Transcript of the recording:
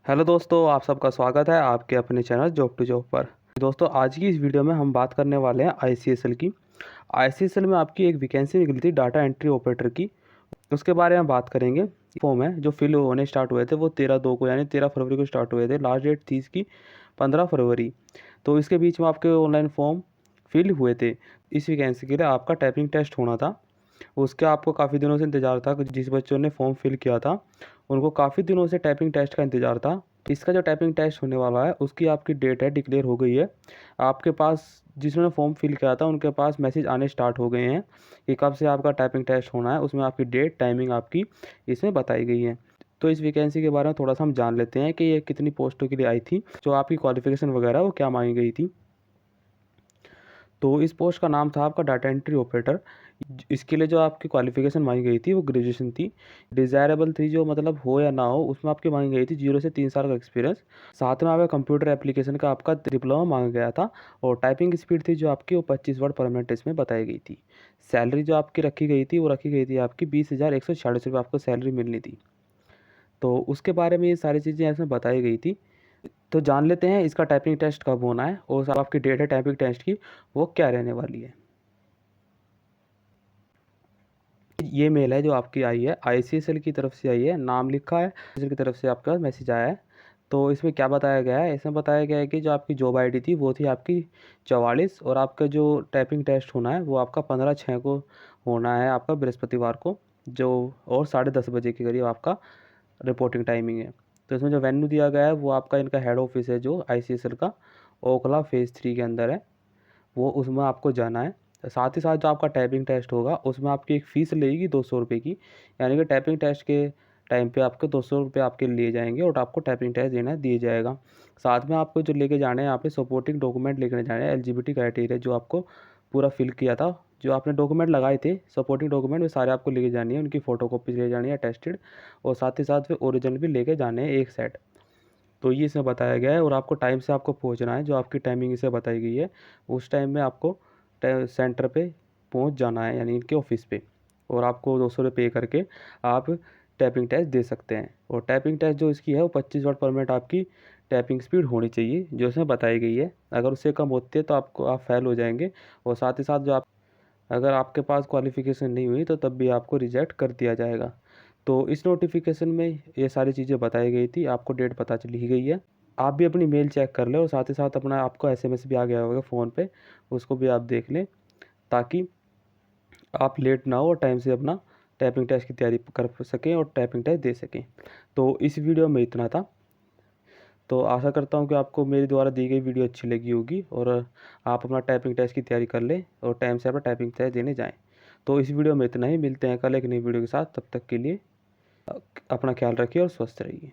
Hello दोस्तों, आप सबका स्वागत है आपके अपने चैनल जॉब टू जॉब पर। दोस्तों, आज की इस वीडियो में हम बात करने वाले हैं आईसीएसएल की। आईसीएसएल में आपकी एक वैकेंसी निकली थी डाटा एंट्री ऑपरेटर की, उसके बारे में बात करेंगे। फॉर्म है जो फिल होने स्टार्ट हुए थे वो 13/2 को यानी 13 फरवरी को स्टार्ट हुए थे। लास्ट डेट थी इसकी 15 फरवरी। तो इसके बीच में आपके ऑनलाइन फॉर्म फिल हुए थे। इस वैकेंसी के लिए आपका टाइपिंग टेस्ट होना था। उसके आपको काफ़ी दिनों से इंतज़ार था। जिस बच्चों ने फॉर्म फिल किया था उनको काफ़ी दिनों से टाइपिंग टेस्ट का इंतज़ार था। इसका जो टाइपिंग टेस्ट होने वाला है उसकी आपकी डेट है डिक्लेयर हो गई है। आपके पास जिन्होंने फॉर्म फिल किया था उनके पास मैसेज आने स्टार्ट हो गए हैं कि कब से आपका टाइपिंग टेस्ट होना है। उसमें आपकी डेट टाइमिंग आपकी इसमें बताई गई है। तो इस वैकेंसी के बारे में थोड़ा सा हम जान लेते हैं कि ये कितनी पोस्टों के लिए आई थी, जो आपकी क्वालिफिकेशन वगैरह वो क्या मांगी गई थी। तो इस पोस्ट का नाम था आपका डाटा एंट्री ऑपरेटर। इसके लिए जो आपकी क्वालिफिकेशन मांगी गई थी वो ग्रेजुएशन थी। डिज़ायरेबल थी, जो मतलब हो या ना हो उसमें आपकी मांगी गई थी 0 से 3 साल का एक्सपीरियंस। साथ में आपका कंप्यूटर एप्लीकेशन का आपका डिप्लोमा मांगा गया था। और टाइपिंग स्पीड थी जो आपकी वो 25 वर्ड पर मिनट इसमें बताई गई थी। सैलरी जो आपकी रखी गई थी वो रखी गई थी आपकी 20,146 रुपये आपको सैलरी मिलनी थी। तो उसके बारे में ये सारी चीज़ें इसमें बताई गई थी। तो जान लेते हैं इसका टाइपिंग टेस्ट कब होना है और आपकी डेट है टाइपिंग टेस्ट की वो क्या रहने वाली है। ये मेल है जो आपकी आई है आईसीएसएल की तरफ से आई है, नाम लिखा है आईसीएसएल की तरफ से आपके पास मैसेज आया है। तो इसमें क्या बताया गया है, इसमें बताया गया है कि जो आपकी जॉब आईडी थी वो थी आपकी 44 और आपका जो टाइपिंग टेस्ट होना है वो आपका 15/6 को होना है, आपका बृहस्पतिवार को। जो और 10:30 बजे के करीब आपका रिपोर्टिंग टाइमिंग है। तो इसमें जो वेन्यू दिया गया है वो आपका इनका हेड ऑफिस है जो आईसीएसएल का ओखला फेज़ 3 के अंदर है, वो उसमें आपको जाना है। साथ ही साथ जो आपका टाइपिंग टेस्ट होगा उसमें आपकी एक फ़ीस लगेगी 200 रुपये की। यानी कि टाइपिंग टेस्ट के टाइम पे आपके 200 रुपये आपके लिए जाएंगे और आपको टाइपिंग टेस्ट देना दिया जाएगा। साथ में आपको जो लेके जाने हैं, यहाँ पे सपोर्टिंग डॉक्यूमेंट लेके जाने हैं। एलिजिबिलिटी क्राइटेरिया जो आपको पूरा फिल किया था, जो आपने डॉक्यूमेंट लगाए थे सपोर्टिंग डॉक्यूमेंट, वो सारे आपको लेके जानी है। उनकी फ़ोटो कॉपीज ले जानी है अटेस्टेड, और साथ ही साथ वे ओरिजिनल भी लेके जाने हैं एक सेट। तो ये इसमें बताया गया है। और आपको टाइम से आपको पहुंचना है, जो आपकी टाइमिंग इसे बताई गई है उस टाइम में आपको सेंटर पे पहुंच जाना है, यानी इनके ऑफिस पे। और आपको 200 रुपये पे करके आप टाइपिंग टेस्ट दे सकते हैं। और टाइपिंग टेस्ट जो इसकी है वो 25 वर्ड पर मिनट आपकी टाइपिंग स्पीड होनी चाहिए जो इसमें बताई गई है। अगर उससे कम होती है तो आप फेल हो जाएंगे। और साथ ही साथ जो आप अगर आपके पास क्वालिफ़िकेशन नहीं हुई तो तब भी आपको रिजेक्ट कर दिया जाएगा। तो इस नोटिफिकेशन में ये सारी चीज़ें बताई गई थी, आपको डेट पता चली गई है। आप भी अपनी मेल चेक कर लें और साथ ही साथ अपना आपको एसएमएस भी आ गया होगा फ़ोन पे, उसको भी आप देख लें ताकि आप लेट ना हो और टाइम से अपना टाइपिंग टेस्ट की तैयारी कर सकें और टाइपिंग टेस्ट दे सकें। तो इस वीडियो में इतना था। तो आशा करता हूँ कि आपको मेरे द्वारा दी गई वीडियो अच्छी लगी होगी और आप अपना टाइपिंग टेस्ट की तैयारी कर लें और टाइम से अपना टाइपिंग टेस्ट देने जाएँ। तो इस वीडियो में इतना ही, मिलते हैं कल एक नई वीडियो के साथ। तब तक के लिए अपना ख्याल रखिए और स्वस्थ रहिए।